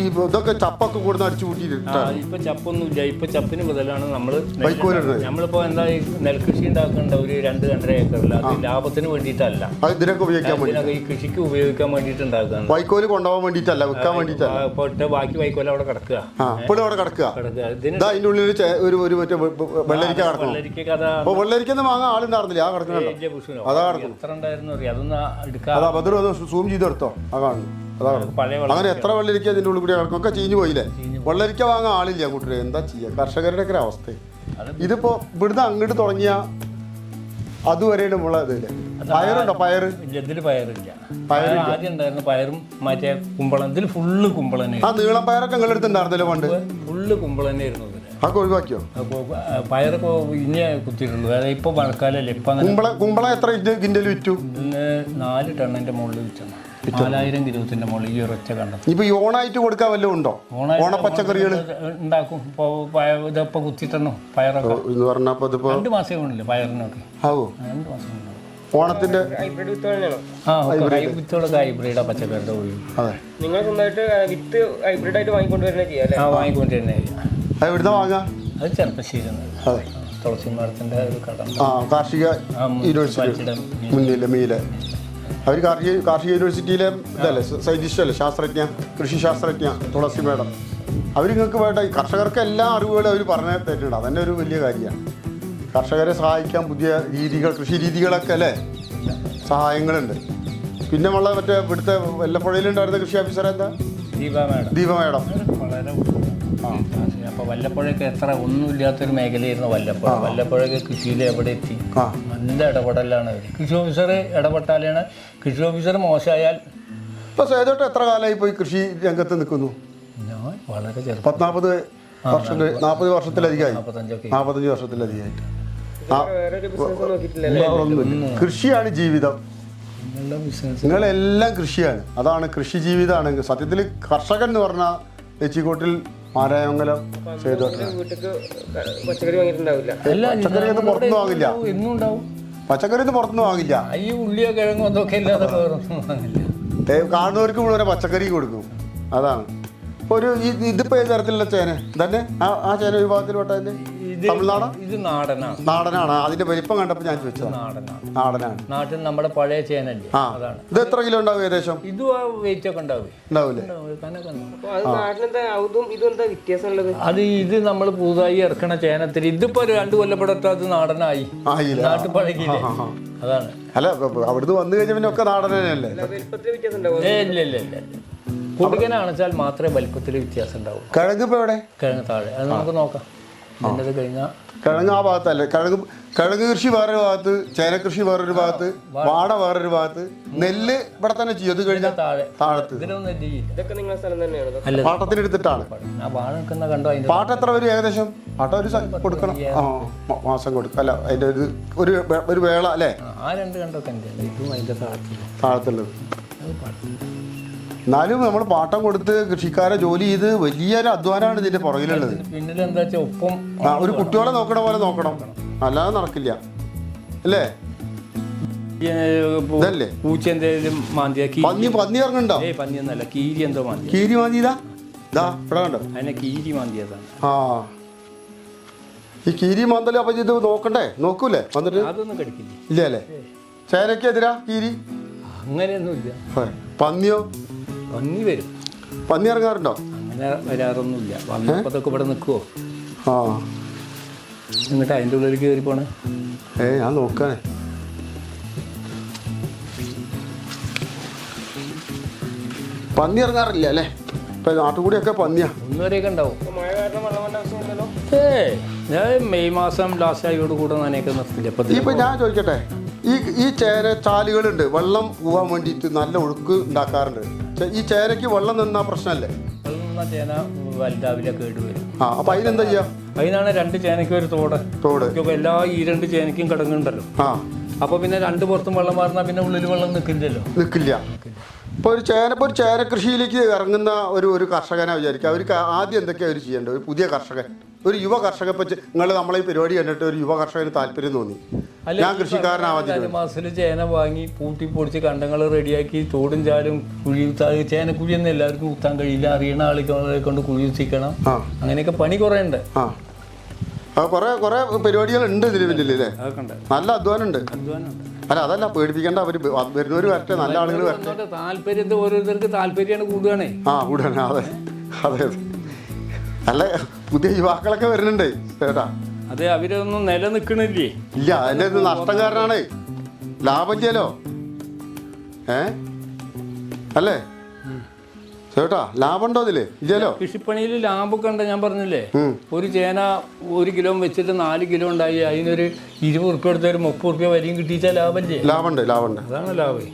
ഇതൊക്കെ ചപ്പൊക്കെ കൂടുന്ന അടിച്ചു കൂട്ടിയിട്ട് ഇപ്പൊ ചപ്പൊന്നുമില്ല. ഇപ്പൊ ചപ്പിന് ബദലാണ് നമ്മള് വൈക്കോല് ഇടുന്നത്. നമ്മളിപ്പോ എന്താ നെൽകൃഷി ഉണ്ടാക്കേണ്ട ഒരു 2-2.5 ഏക്കറിൽ അത് ലാഭത്തിന് വേണ്ടിയിട്ടല്ല. അത് ഇതിനൊക്കെ ഉപയോഗിക്കാൻ വേണ്ടി, ഈ കൃഷിക്ക് ഉപയോഗിക്കാൻ വേണ്ടിയിട്ട് ഉണ്ടാക്കുകയാണ്. വൈക്കോല് കൊണ്ടുപോകാൻ വേണ്ടിയിട്ടല്ല, വിൽക്കാൻ വേണ്ടിയിട്ടല്ല. ഇപ്പൊ ബാക്കി വൈക്കോല് അവിടെ കിടക്കുക. ഇപ്പോഴും അവിടെ കിടക്കുക. അതിന്റെ ഉള്ളിൽ ഒരു മറ്റേ വെള്ളരിക്ക കിടക്കണം. അപ്പൊ വെള്ളരിക്കൊന്നും വാങ്ങാൻ ആളുണ്ടായിരുന്നില്ല. ആ കിടക്കുന്നുണ്ടോ? അതാ കിടക്കുന്നു. എത്ര ഉണ്ടായിരുന്നു അറിയാം. അതൊന്ന് എടുക്കാം. അതൊന്ന് സൂം ചെയ്തെടുത്തോ. ആ കാണുന്നു. അതാ കിടക്കും. അങ്ങനെ എത്ര വെള്ളരിക്ക അതിന്റെ ഉള്ളിൽ കൂടി കിടക്കും. ഒക്കെ ചീഞ്ഞു പോയില്ലേ? വെള്ളരിക്ക വാങ്ങാൻ ആളില്ല കൂട്ടരെ. എന്താ ചെയ്യുക? കർഷകരുടെ ഒക്കെ ഒരു അവസ്ഥ. ഇതിപ്പോ ഇവിടുന്ന് അങ്ങോട്ട് തുടങ്ങിയ അതുവരെയുടെ മുള ഇതില്ലേ? പയറുണ്ടോ? പയറ് ഇതിൽ പയറില്ല. ആദ്യം ഉണ്ടായിരുന്നു പയറും മറ്റേ കുമ്പളം. ഇതിൽ ഫുള്ള് കുമ്പളം. ആ നീളം പയറൊക്കെ നിങ്ങളുടെ അടുത്തുണ്ടായിരുന്നല്ലോ പണ്ട്? ഫുള്ള് കുമ്പളം തന്നെയായിരുന്നു. അതൊക്കെ ഒഴിവാക്കിയോ? പയറൊക്കെ ഇനി കുത്തിയിട്ടുള്ളൂ. അതായത് ഇപ്പൊ മഴക്കാലല്ലേ. ഇപ്പൊ കുമ്പളം എത്ര കിൻഡൽ വിറ്റു? 4 ടണ്ണിന്റെ മുകളിൽ വിറ്റാണ്. 4000 കിലോത്തിന്റെ മുകളിൽ ഈ ഒരൊറ്റ കണ്ടത്. ഇപ്പൊ ഓണായിട്ട് കൊടുക്കാൻ വല്ലതും ഉണ്ടോ? ഓണ പച്ചക്കറികൾ ഉണ്ടാക്കും. ഇപ്പൊ കുത്തിട്ടണോ പയറൊക്കെ എന്ന് പറഞ്ഞപ്പോ 2 മാസം കൊണ്ടില്ല പയറിനൊക്കെ. 2 മാസം കൊണ്ട് ഓണത്തിന്റെ വിത്തുകളൊക്കെ ഹൈബ്രിഡാ പച്ചക്കറിയുടെ ഒഴിവ്. നിങ്ങൾ സ്വന്തമായിട്ട് വിത്ത് ഹൈബ്രിഡായിട്ട് വാങ്ങിക്കൊണ്ടുവരുന്ന ചെയ്യാം. വാങ്ങിക്കൊണ്ടിരുന്ന എവിടുന്ന വാങ്ങാം? അത് ചെറുപ്പശ്ശേരി തുളസി മരത്തിന്റെ ഒരു കട. കാർഷിക യൂണിവേഴ്സിറ്റി മുന്നിലെ മീലെ അവർ കാർഷിക യൂണിവേഴ്സിറ്റിയിലെ ഇതല്ലേ സയന്റിസ്റ്റ് അല്ലേ, ശാസ്ത്രജ്ഞ, കൃഷി ശാസ്ത്രജ്ഞ തുളസി മേഡം. അവർ നിങ്ങൾക്ക് വേണ്ട കർഷകർക്ക് എല്ലാ അറിവുകളും അവർ പറഞ്ഞു തരുന്നുണ്ട്. അതന്നെ ഒരു വലിയ കാര്യമാണ്. കർഷകരെ സഹായിക്കാൻ പുതിയ രീതികൾ, കൃഷി രീതികളൊക്കെ അല്ലേ, സഹായങ്ങളുണ്ട്. പിന്നെ ഉള്ള മറ്റേ ഇവിടുത്തെ വല്ലപ്പുഴയിലുണ്ടായിരുന്ന കൃഷി ഓഫീസർ എന്താ? ദീപ മേഡം. വളരെ അപ്പോൾ വല്ലപ്പുഴയൊക്കെ എത്ര ഒന്നുമില്ലാത്തൊരു മേഖലയായിരുന്നു വല്ലപ്പുഴ. വല്ലപ്പുഴയൊക്കെ കൃഷിയിൽ എവിടെ എത്തി. നല്ല ഇടപെടലാണ് അവർ. കൃഷി ഓഫീസർ ഇടപെട്ടാലാണ്. കൃഷി ഓഫീസർ മോശമായാൽ. ഇപ്പോൾ സേതോട്ട് എത്ര കാലമായി പോയി കൃഷി രംഗത്ത് നിൽക്കുന്നു? ഞാൻ വളരെ ചെറുപ്പം. 40 വർഷത്തിലധികമായി. 45 വർഷത്തിലധികമായിട്ട്. കൃഷിയാണ് ജീവിതം. നിങ്ങളെല്ലാം കൃഷിയാണ്. അതാണ് കൃഷി ജീവിതമാണ്. സത്യത്തിൽ കർഷകൻ എന്ന് പറഞ്ഞാൽ തെച്ചിക്കോട്ടിൽ മാരായമംഗലം സേതോട്ടൻ. പച്ചക്കറി വാങ്ങിയിട്ടുണ്ടാവില്ല. പച്ചക്കറി ഒന്നും പുറത്തുനിന്ന് വാങ്ങില്ല. എന്നും ഉണ്ടാവും. പച്ചക്കറി ഒന്നും പുറത്തുനിന്ന് വാങ്ങില്ല. ഈ ഉള്ളിയോ കിഴങ്ങോ അതൊക്കെ ഇല്ലാതെ വേറൊന്നും വാങ്ങില്ല. കാണുന്നവർക്ക് മുഴുവൻ പച്ചക്കറി കൊടുക്കും. അതാണ് ഒരു ഇതിപ്പോ ഏത് തരത്തിലുള്ള ചേന തന്നെ? ആ ചേന വിഭാഗത്തിൽ പെട്ടതിന്റെ തമിഴ്നാടാ? ഇത് നാടനാണ്. നാടനാണ്. അതിന്റെ വലിപ്പം കണ്ടപ്പോൾ ഞാൻ ചോദിച്ചത്. നാടനാണ്. നാട്ടിൽ നമ്മുടെ പഴയ ചേനല്ലേ. അതാണ്. ഇത് എത്ര കിലോ ഉണ്ടാവും ഏകദേശം? ഇത് വെയിറ്റ് ഒക്കെ ഉണ്ടാവില്ലേ? അത് ഇത് നമ്മൾ പുതുതായി ഇറക്കണ ചേനത്തിന് ഇതിപ്പോ 2 കൊല്ലപ്പെടത്ത അത് നാടനായി. നാട്ടിൽ പഴകിയില്ലേ. അതാണ്. അല്ല അവിടുന്ന് വന്നു കഴിഞ്ഞ പിന്നെ ഒക്കെ നാടനല്ലേ? ഇല്ല ഇല്ല ഇല്ല. കുടുക്കനാണെച്ചാൽ മാത്രമേ വലിപ്പത്തിൽ വ്യത്യാസം ഉണ്ടാവും. കിഴങ്ങ് ഇപ്പൊ എവിടെ? കിഴങ്ങ് താഴെ. അത് നമുക്ക് നോക്കാം. എന്നത് കഴിഞ്ഞാൽ കിഴങ്ങ് ആ ഭാഗത്തല്ലേ? കിഴങ്ങ് കൃഷി വേറൊരു ഭാഗത്ത്, ചേന കൃഷി വേറൊരു ഭാഗത്ത്, വാഴ വേറൊരു ഭാഗത്ത്, നെല്ല് ഇവിടെ തന്നെ ചെയ്യും. അത് കഴിഞ്ഞാൽ താഴത്ത് പാട്ടത്തിന് എടുത്തിട്ടാണ്. പാട്ട എത്ര വരും ഏകദേശം? പാട്ട ഒരു കൊടുക്കണം. മാസം കൊടുക്കും. അല്ല അതിന്റെ ഒരു വേള അല്ലേ? താഴത്തുള്ളത്. എന്നാലും നമ്മൾ പാട്ടം കൊടുത്ത് കൃഷിക്കാരെ ജോലി ചെയ്ത് വലിയൊരു അധ്വാനമാണ് ഇതിന്റെ പുറകിലുള്ളത്. ഒരു കുട്ടികളെ നോക്കണ പോലെ നോക്കണം, അല്ലാതെ നടക്കില്ല അല്ലേ? ഇതല്ലേ പന്നി ഇറങ്ങുന്നുണ്ടോ? കീരി മാന്തിയതാ. ഇവിടെ കണ്ടോ? ആ ഈ കീരി മാന്തല്. അപ്പൊ ഇത് നോക്കണ്ടേ? നോക്കൂലേ വന്നിട്ട്? ഇല്ല അല്ലേ? ചേനക്കെതിരാ കീരി? അങ്ങനെയൊന്നുമില്ല. പന്നിയോ? പന്നി വരും. പന്നി ഇറങ്ങാറുണ്ടോ? അങ്ങനെ വരാറൊന്നുമില്ല. വന്നപ്പോഴൊക്കെ ഇവിടെ നിൽക്കുവോ? ആ എന്നിട്ട് അതിൻ്റെ ഉള്ളിൽ കയറി പോണേ. ഞാൻ നോക്കാനേ. പന്നി ഇറങ്ങാറില്ല അല്ലേ? ഇപ്പം നാട്ടുകൂടിയൊക്കെ പന്നിയാ. 1 വരെയൊക്കെ ഉണ്ടാവും. മഴ കാരണം വെള്ളം വേണ്ട ആവശ്യമില്ലല്ലോ. ഞാൻ മെയ് മാസം ലാസ്റ്റ് ആയോട് കൂടെ നനയൊക്കെ നിർത്തില്ല. ഇപ്പം ഞാൻ ചോദിക്കട്ടെ, ഈ ചേന ചാലുകളുണ്ട്, വെള്ളം പോകാൻ വേണ്ടിയിട്ട് നല്ല ഒഴുക്ക് ഉണ്ടാക്കാറുണ്ട്. ഈ ചേനയ്ക്ക് വെള്ളം നിന്നാ പ്രശ്നമല്ലേ? വെള്ളം നിന്നാ ചേന വലുതാവില്ല, കേട് വരും. അപ്പം അതിനെന്താ ചെയ്യുക? അതിനാണ് 2 ചേനയ്ക്ക് ഒരു തോട്. എല്ലാ ഈ 2 ചേനയ്ക്കും കിടങ്ങുണ്ടല്ലോ. അപ്പോൾ പിന്നെ 2 പുറത്തും വെള്ളം മാറുന്നാൽ പിന്നെ ഉള്ളിൽ വെള്ളം നിൽക്കില്ല. ഇപ്പോൾ ഒരു ചേന കൃഷിയിലേക്ക് ഇറങ്ങുന്ന ഒരു കർഷകനെ വിചാരിക്കുക, അവർക്ക് ആദ്യം എന്തൊക്കെയാണ് അവർ ചെയ്യേണ്ടത്? ഒരു പുതിയ കർഷകൻ, ഒരു യുവ കർഷകൻ. ഇപ്പോൾ നിങ്ങൾ നമ്മളെ ഈ പരിപാടി കണ്ടിട്ട് ഒരു യുവ കർഷകന് താല്പര്യം തോന്നി, ഞാൻ കൃഷിക്കാരനാവാൻ മാസത്തിൽ ചേന വാങ്ങി പൂട്ടി പൊടിച്ച് കണ്ടങ്ങൾ റെഡിയാക്കി തോടും ചാലും കുഴി ചേനക്കുഴിയൊന്നും എല്ലാവർക്കും കുത്താൻ കഴിയില്ല. അറിയണ ആളുകളെ കൊണ്ട് കുഴി കുത്തിക്കണം. അങ്ങനെയൊക്കെ പണി കുറേ ഉണ്ട്. കുറേ പരിപാടികളുണ്ട് ഇതിന് പിന്നിൽ അല്ലേ? നല്ല അധ്വാനമുണ്ട്. അല്ല, അതല്ല പേടിപ്പിക്കേണ്ട, അവർ വരുന്നവർ വരട്ടെ, നല്ല ആളുകൾ വരട്ടെ. താല്പര്യം ഓരോരുത്തർക്ക് താല്പര്യമാണ് കൂടുകയാണേ. കൂടുകയാണ്. അതെ. അല്ല, പുതിയ യുവാക്കളൊക്കെ വരുന്നുണ്ട് ചേട്ടാ. അതെ, അവരൊന്നും നിലനിൽക്കണില്ലേ? ഇല്ല, അതിൻ്റെ നഷ്ടം കാരണമാണ്. ലാഭം ചെയ്യലോ അല്ലേ ചേട്ടാ? ലാഭം ഉണ്ടോ അതില്? ഇല്ലല്ലോ. കൃഷിപ്പണിയിൽ ലാഭമൊക്കെ ഉണ്ട്. ഞാൻ പറഞ്ഞില്ലേ, ഒരു ചേന 1 കിലോ വെച്ചിട്ട് 4 കിലോ ഉണ്ടായി അതിനൊരു 20 ഉറുപ്പ്യ എടുത്ത ഒരു 30 ഉറുപ്പ്യ വരെയും കിട്ടിച്ചാൽ ലാഭമല്ലേ? ലാഭമുണ്ട്. അതാണ് ലാഭം.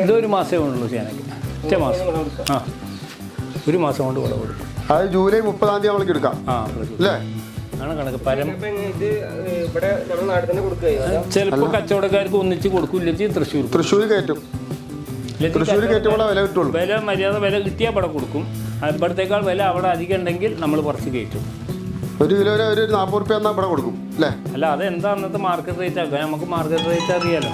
ഇതൊരു മാസമേ ഉള്ളൂ ചേനക്ക്. ഒറ്റ മാസം. 1 മാസം കൊണ്ട് വിളവെടുക്കും. അത് ജൂലൈ 30-ാം തീയതി നമ്മൾക്ക് എടുക്കാം അല്ലേ? ആണ് കണക്ക്. ചിലപ്പോൾ കച്ചവടക്കാർക്ക് ഒന്നിച്ച് കൊടുക്കില്ല, തൃശ്ശൂർ കയറ്റും. തൃശ്ശൂർ കയറ്റുമ്പോൾ വില കിട്ടുള്ളൂ. വില കിട്ടിയാൽ അവിടെ കൊടുക്കും. ഇവിടത്തേക്കാൾ വില അവിടെ അധികം ഉണ്ടെങ്കിൽ നമ്മൾ കുറച്ച് കയറ്റും. 1 കിലോ ഒരു 40 ഉറുപ്പ്യ എന്നാൽ ഇവിടെ കൊടുക്കും അല്ലേ? അല്ല, അതെന്താ അന്നത്തെ മാർക്കറ്റ് റേറ്റ് ആക്കുക. നമുക്ക് മാർക്കറ്റ് റേറ്റ് അറിയാലോ.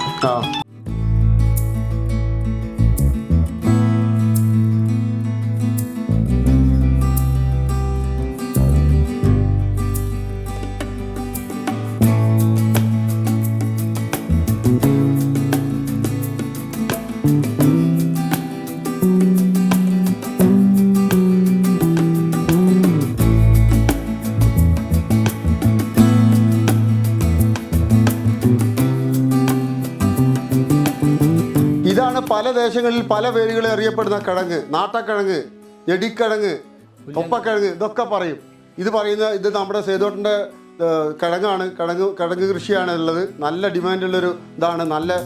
പല ദേശങ്ങളിൽ പല പേരുകളിൽ അറിയപ്പെടുന്ന കിഴങ്ങ്, നാട്ടക്കിഴങ്ങ്, ഞെടിക്കിഴങ്ങ്, തൊപ്പക്കിഴങ്ങ്, ഇതൊക്കെ പറയും. ഇത് നമ്മുടെ സേതുവേട്ടൻ്റെ കിഴങ്ങാണ്. കിഴങ്ങ് കൃഷിയാണ് ഉള്ളത്. നല്ല ഡിമാൻഡുള്ളൊരു ഇതാണ്. നല്ല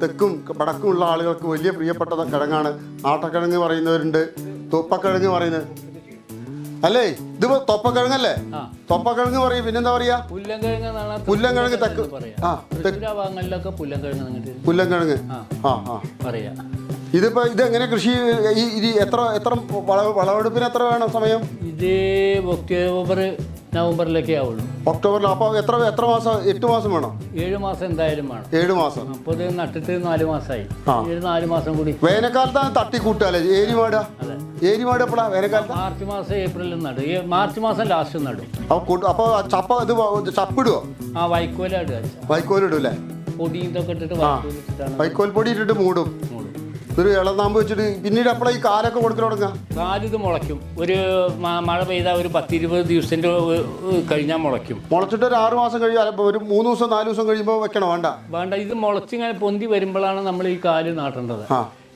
തെക്കും വടക്കുമുള്ള ആളുകൾക്ക് വലിയ പ്രിയപ്പെട്ട കിഴങ്ങാണ്. നാട്ടക്കിഴങ്ങ് പറയുന്നവരുണ്ട്, തൊപ്പക്കിഴങ്ങ് പറയുന്നത് അല്ലേ? ഇത് തൊപ്പക്കിഴങ്ങല്ലേ? തൊപ്പക്കിഴങ്ങ് പറയും. പിന്നെന്താ പറയാ? പുല്ലൻകിഴങ്ങ്. തെക്ക് പുല്ലൻകിഴങ്ങ്. ഇതെങ്ങനെ കൃഷി? എത്ര വിളവെടുപ്പിന് എത്ര വേണം സമയം? ഇത് ഒക്ടോബർ നവംബറിലൊക്കെ ആവുള്ളൂ. ഒക്ടോബറിൽ. അപ്പോൾ എത്ര മാസം? 8 മാസം വേണം? 7 മാസം എന്തായാലും വേണം. 7 മാസം. അപ്പോൾ ഇത് നട്ടിട്ട് 4 മാസമായി. 4 മാസം കൂടി. വേനൽക്കാലത്താണ് തട്ടിക്കൂട്ടല്ലേ ഏരിമാട്? ഏരിമാട് എപ്പോഴാ? വേനൽക്കാലത്ത് മാർച്ച് മാസം ഏപ്രിലിൽ നടും. മാർച്ച് മാസം ലാസ്റ്റ് നടും. അപ്പോൾ ചപ്പിടുവോ? വൈക്കോലിടുക. വൈക്കോലിടൂല്ലേ? പൊടി ഇതൊക്കെ ഇട്ടിട്ട് വൈക്കോൽ പൊടി ഇട്ടിട്ട് മൂടും. ഒരു ഇളനാമ്പ് വെച്ചിട്ട് പിന്നീട് എപ്പോഴാണ് ഈ കാലൊക്കെ കൊടുക്കാൻ തുടങ്ങുക? കാലിത് മുളയ്ക്കും. ഒരു മഴ പെയ്താൽ ഒരു 10-20 ദിവസത്തിൻ്റെ കഴിഞ്ഞാൽ മുളയ്ക്കും. മുളച്ചിട്ട് ഒരു 6 മാസം കഴിയാൽ ഒരു 3 ദിവസം 4 ദിവസം കഴിയുമ്പോൾ വെക്കണോ? വേണ്ട. ഇത് മുളച്ചിങ്ങനെ പൊന്തി വരുമ്പോഴാണ് നമ്മൾ ഈ കാല് നാട്ടേണ്ടത്.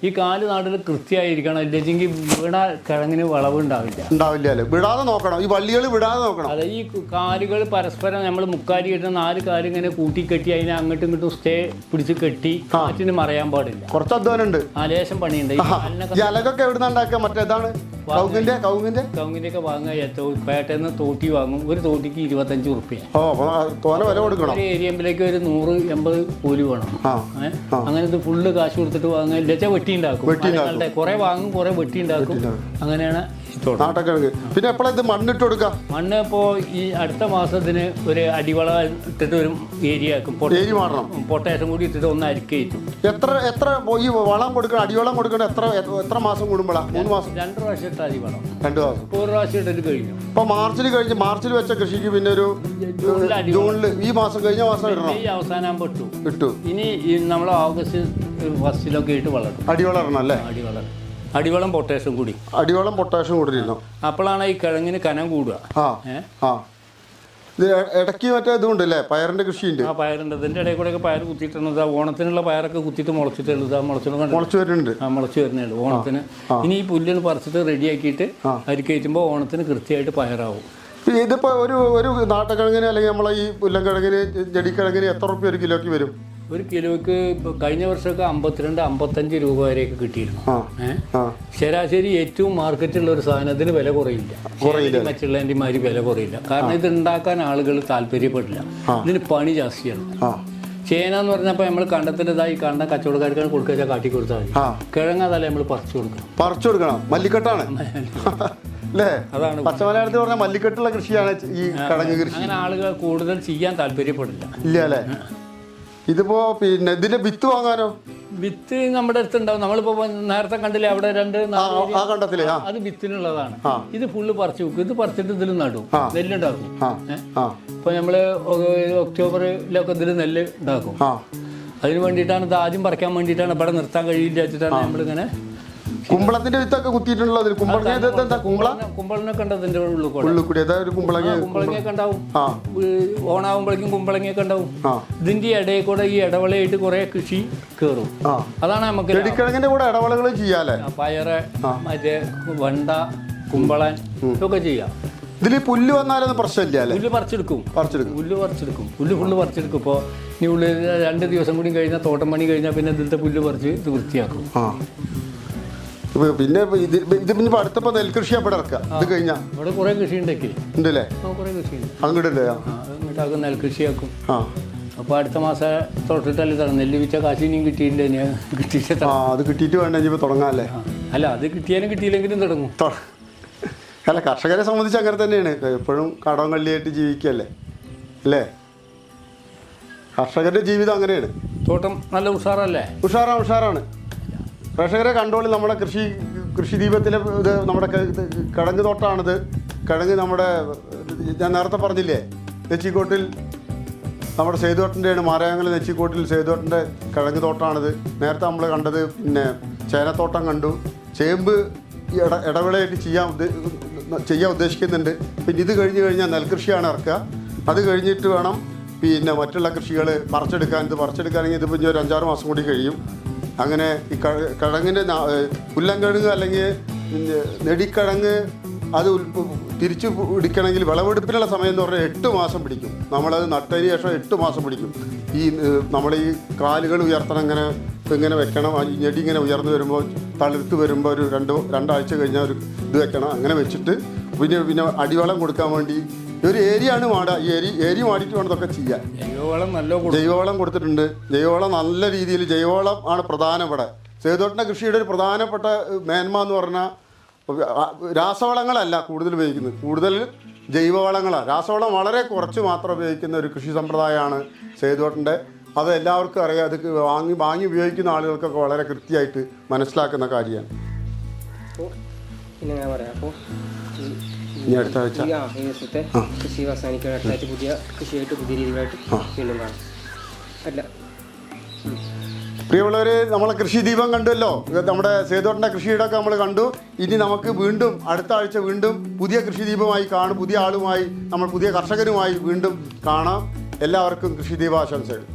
ഈ കാല് നാട്ടിൽ കൃത്യമായിരിക്കണം. ഇല്ലെങ്കിൽ വീണ കിഴങ്ങിന് വിളവുണ്ടാവില്ല. അല്ലേ? വിടാതെ നോക്കണം. ഈ വള്ളികൾ വിടാതെ നോക്കണം. അതെ, ഈ കാലുകൾ പരസ്പരം നമ്മൾ മുക്കാലി കെട്ടുന്ന 4 കാല് ഇങ്ങനെ കൂട്ടിക്കെട്ടി അതിനെ അങ്ങോട്ടും ഇങ്ങോട്ടും സ്റ്റേ പിടിച്ച് കെട്ടി കാറ്റിന് മറയാൻ പാടില്ല. കുറച്ച് അധ്വാനമുണ്ട്. ലേശം പണിയുണ്ട്. അലകൊക്കെ എവിടെ ഉണ്ടാക്കുക? മറ്റേതാണ് കൗങ്ങിന്റെ ഒക്കെ വാങ്ങുക. പേട്ടന്ന് തോട്ടി വാങ്ങും. ഒരു തോട്ടിക്ക് 25 ഉറുപ്പ്യ. വില കൊടുക്കണം. ഒരു ഏരിയമ്പിലേക്ക് ഒരു 100-80 കൂലി വേണം. അങ്ങനത്തെ ഫുള്ള് കാശ് കൊടുത്തിട്ട് വാങ്ങുക. ഇല്ല വെട്ടി ഉണ്ടാക്കും. കുറെ വാങ്ങും, കുറെ വെട്ടി ഉണ്ടാക്കും. അങ്ങനെയാണ് നാട്ടക്കിഴങ്ങ്. പിന്നെ എപ്പോഴാ ഇത് മണ്ണിട്ട് കൊടുക്കുക? മണ്ണ് ഇപ്പോൾ ഈ അടുത്ത മാസത്തിന് ഒരു അടിവള ഇട്ടിട്ട് ഒരു ഏരിയ ആക്കും. പൊട്ടാഷം കൂടി ഇട്ടിട്ട് ഒന്ന് അരിക്കയറ്റും. എത്ര ഈ വളം കൊടുക്കണം? അടിവളം കൊടുക്കണം എത്ര മാസം കൂടുമ്പോഴാണ്? 3 മാസം. 2 പ്രാവശ്യം ഇട്ട അടിവളം. 2 മാസം. 1 പ്രാവശ്യം ഇട്ടിട്ട് കഴിഞ്ഞു. ഇപ്പൊ മാർച്ചിൽ വെച്ച കൃഷിക്ക് പിന്നെ ഒരു ജൂണിൽ ഈ മാസം കഴിഞ്ഞ മാസം ഇടണം. ഈ അവസാനം ഇട്ടു. ഇനി നമ്മൾ ഓഗസ്റ്റ് ഫസ്റ്റിലൊക്കെ ഇട്ട് വളർത്തും. അടിവളം ഇടണം അല്ലേ? അടിവളം പൊട്ടാഷ്യം കൂടി. അടിവളം പൊട്ടാഷ്യം കൂടി. അപ്പോഴാണ് ഈ കിഴങ്ങിന് കനം കൂടുക. ഇത് ഇടയ്ക്ക് മറ്റേ ഇതുണ്ടല്ലേ, പയറിന്റെ കൃഷിയുണ്ട്. ആ പയറുണ്ട്, ഇതിൻ്റെ ഇടയിൽ കൂടെയൊക്കെ പയർ കുത്തിയിട്ടുണ്ട്. ഓണത്തിനുള്ള പയറൊക്കെ കുത്തിയിട്ട് മുളച്ചിട്ടുള്ളൂ. ഇതാ മുളച്ചു വരുന്നുണ്ട്. ആ മുളച്ച് വരുന്നുണ്ട് ഓണത്തിന്. ഇനി ഈ പുല്ലിന് പറിച്ചിട്ട് റെഡിയാക്കിയിട്ട് അരി കയറ്റുമ്പോൾ ഓണത്തിന് കൃത്യമായിട്ട് പയറാവും. ഇതിപ്പോ ഒരു നാട്ടുകിഴങ്ങിന് അല്ലെങ്കിൽ നമ്മളെ ഈ പുല്ലൻകിഴങ്ങിന് ചെടിക്കിഴങ്ങിന് എത്ര റുപ്യ ഒരു കിലോയ്ക്ക് വരും? ഒരു കിലോയ്ക്ക് കഴിഞ്ഞ വർഷമൊക്കെ 52-55 രൂപ വരെയൊക്കെ കിട്ടിയിരുന്നു. ശരാശരി ഏറ്റവും മാർക്കറ്റുള്ള ഒരു സാധനത്തിന് വില കുറയില്ല, മറ്റുള്ളതിൻ്റെ മാതിരി വില കുറയില്ല. കാരണം ഇത് ഉണ്ടാക്കാൻ ആളുകൾ താല്പര്യപ്പെടില്ല, ഇതിന് പണി ജാസ്തിയാണ്. ചേന എന്ന് പറഞ്ഞപ്പോൾ നമ്മൾ കണ്ടത്തിൻ്റെതായി കണ്ട കച്ചവടക്കാർക്കാണ് കൊടുക്കുക, കാട്ടി കൊടുത്താൽ മതി. കിഴങ്ങാതല്ലേ നമ്മൾ പറിച്ചു കൊടുക്കണം. മല്ലിക്കെട്ടാണ് അല്ലേ? അതാണ് പച്ചമലയാളത്തിൽ പറഞ്ഞാൽ മല്ലിക്കെട്ടുള്ള കൃഷിയാണ് ഈ കിഴങ്ങ് കൃഷി. അങ്ങനെ ആളുകൾ കൂടുതൽ ചെയ്യാൻ താല്പര്യപ്പെടില്ല. ഇല്ല അല്ലേ? ഇതിപ്പോ പിന്നെ ഇതിന്റെ വിത്ത് വാങ്ങാനോ? വിത്ത് നമ്മുടെ അടുത്തുണ്ടാവും. നമ്മളിപ്പോ നേരത്തെ കണ്ടില്ലേ അവിടെ കണ്ടത്തില്ലേ, അത് വിത്തിനുള്ളതാണ്. ഇത് ഫുള്ള് പറിച്ചു വെക്കും. ഇത് പറിച്ചിട്ട് ഇതിൽ നടും, നെല്ലുണ്ടാക്കും. ഇപ്പൊ നമ്മള് ഒക്ടോബറിലൊക്കെ ഇതിൽ നെല്ല് ഉണ്ടാക്കും. അതിന് വേണ്ടിയിട്ടാണ് ഇത് ആദ്യം പറിക്കാൻ വേണ്ടിയിട്ടാണ്. ഇവിടെ നിർത്താൻ കഴിയില്ല വെച്ചിട്ടാണ് നമ്മളിങ്ങനെ. കുമ്പളത്തിന്റെ വിത്തൊക്കെ കുത്തിയിട്ടുള്ളത്. കുമ്പളനൊക്കെ ഉണ്ട് അതിന്റെ കുമ്പളങ്ങയൊക്കെ ഉണ്ടാവും. ഓണാവുമ്പോഴേക്കും കുമ്പളങ്ങയൊക്കെ ഉണ്ടാവും. ഇതിന്റെ ഇടയിൽ കൂടെ ഈ ഇടവളയായിട്ട് കുറെ കൃഷി കയറും. അതാണ് നമുക്ക് ചെടിക്കിഴങ്ങിന്റെ കൂടെ ഇടവളകൾ ചെയ്യാല്ലേ. പയറ്, മറ്റേ വെണ്ട, കുമ്പളൻ ഇതൊക്കെ ചെയ്യാം. ഇതിൽ പുല്ല് വന്നാലൊന്നും പ്രശ്നമില്ല അല്ലേ? പുല്ല് പറിച്ചെടുക്കും. പുല്ല് ഫുള്ള് പറിച്ചെടുക്കും. ഇപ്പോൾ ഇനി ഉള്ളിൽ 2 ദിവസം കൂടി കഴിഞ്ഞാൽ തോട്ടം പണി കഴിഞ്ഞാൽ പിന്നെ ഇതിലത്തെ പുല്ല് പറിച്ച് ഇത് വൃത്തിയാക്കും. പിന്നെ ഇത് പിന്നെ അടുത്തപ്പോ നെൽകൃഷി അവിടെ ഇറക്കുക. ഇത് കഴിഞ്ഞാൽ ഇവിടെ കുറെ കൃഷി ഉണ്ടല്ലേ? കുറെ കൃഷിയുണ്ട് അങ്ങോട്ടല്ലേ? അങ്ങോട്ടാക്കും, നെൽകൃഷിയാക്കും. അപ്പൊ അടുത്ത മാസം തൊട്ടിട്ടല്ലേ നെല്ല് വിറ്റ കാശിനും കിട്ടിയില്ല. അത് കിട്ടിയിട്ട് വേണ്ട ഇനിയിപ്പോ തുടങ്ങാല്ലേ? അല്ല, അത് കിട്ടിയാലും കിട്ടിയില്ലെങ്കിലും തുടങ്ങും. അല്ല, കർഷകരെ സംബന്ധിച്ച് അങ്ങനെ തന്നെയാണ്. എപ്പോഴും കടവും കള്ളിയായിട്ട് ജീവിക്കല്ലേ അല്ലേ? കർഷകരുടെ ജീവിതം അങ്ങനെയാണ്. തോട്ടം നല്ല ഉഷാറല്ലേ? ഉഷാറാണ്. കർഷകരെ കണ്ടോളി. നമ്മുടെ കൃഷി ദീപത്തിലെ ഇത് നമ്മുടെ കിഴങ്ങ് തോട്ടമാണിത്. കിഴങ്ങ് നമ്മുടെ ഞാൻ നേരത്തെ പറഞ്ഞില്ലേ, നെച്ചിക്കോട്ടിൽ നമ്മുടെ സേതുവേട്ടൻ്റെയാണ്. മാരായങ്കൽ നെച്ചിക്കോട്ടിൽ സേതുവേട്ടൻ്റെ കിഴങ്ങ് തോട്ടമാണിത്. നേരത്തെ നമ്മൾ കണ്ടത് പിന്നെ ചേനത്തോട്ടം കണ്ടു. ചേമ്പ് ഇടവേളയായിട്ട് ചെയ്യാൻ ഉദ്ദേശിക്കുന്നുണ്ട്. പിന്നെ ഇത് കഴിഞ്ഞാൽ നെൽകൃഷിയാണ് ഇറക്കുക. അത് കഴിഞ്ഞിട്ട് വേണം പിന്നെ മറ്റുള്ള കൃഷികൾ പറിച്ചെടുക്കാൻ. ഇത് പറിച്ചെടുക്കുകയാണെങ്കിൽ ഇത് പിന്നെ ഒരു 5-6 മാസം കൂടി കഴിയും. അങ്ങനെ ഈ കിഴങ്ങിൻ്റെ പുല്ലൻകിഴങ്ങ് അല്ലെങ്കിൽ നെടിക്കിഴങ്ങ് അത് തിരിച്ചു പിടിക്കണമെങ്കിൽ വിളവെടുപ്പിനുള്ള സമയം എന്ന് പറഞ്ഞാൽ 8 മാസം പിടിക്കും. നമ്മളത് നട്ടതിന് ശേഷം 8 മാസം പിടിക്കും. നമ്മൾ ഈ കാലുകൾ ഉയർത്തണം, ഇങ്ങനെ വെക്കണം. ഈ ഞെടി ഇങ്ങനെ ഉയർന്നു വരുമ്പോൾ തളിർത്ത് വരുമ്പോൾ ഒരു രണ്ടാഴ്ച കഴിഞ്ഞാൽ ഒരു ഇത് വെക്കണം. അങ്ങനെ വെച്ചിട്ട് പിന്നെ അടിവളം കൊടുക്കാൻ വേണ്ടി ഒരു ഏരിയയാണ് മാടുക. ഈ ഏരി മാടിയിട്ട് വേണം ഇതൊക്കെ ചെയ്യാൻ. ജൈവവളം കൊടുത്തിട്ടുണ്ട്. ജൈവവളം നല്ല രീതിയിൽ, ജൈവവളം ആണ് പ്രധാനം ഇവിടെ. സേതുവേട്ടൻ്റെ കൃഷിയുടെ ഒരു പ്രധാനപ്പെട്ട മേന്മ എന്ന് പറഞ്ഞാൽ രാസവളങ്ങളല്ല കൂടുതൽ ഉപയോഗിക്കുന്നത്, കൂടുതൽ ജൈവവളങ്ങളാണ്. രാസവളം വളരെ കുറച്ച് മാത്രം ഉപയോഗിക്കുന്ന ഒരു കൃഷി സമ്പ്രദായമാണ് സേതുവേട്ടൻ്റെ. അത് എല്ലാവർക്കും അറിയാം. അത് വാങ്ങി ഉപയോഗിക്കുന്ന ആളുകൾക്കൊക്കെ വളരെ കൃത്യമായിട്ട് മനസ്സിലാക്കുന്ന കാര്യമാണ്. പിന്നെ ഞാൻ പറയാം, അപ്പോൾ ഇനി അടുത്ത ആഴ്ച ഈ ദിവസത്തെ കൃഷി അവസാനിക്കാൻ അടുത്താഴ്ച പുതിയ കൃഷിയായിട്ട് പുതിയ രീതിയിലായിട്ട് വീണ്ടും കാണാം. അല്ല പ്രിയമുള്ളവർ, നമ്മളെ കൃഷി ദീപം കണ്ടുവല്ലോ. നമ്മുടെ സേതുവേട്ടൻ്റെ കൃഷിയുടെയൊക്കെ നമ്മൾ കണ്ടു. ഇനി നമുക്ക് വീണ്ടും അടുത്ത ആഴ്ച വീണ്ടും പുതിയ കൃഷി ദീപമായി കാണും. പുതിയ ആളുമായി, നമ്മൾ പുതിയ കർഷകരുമായി വീണ്ടും കാണാം. എല്ലാവർക്കും കൃഷി ദീപാശംസകൾ.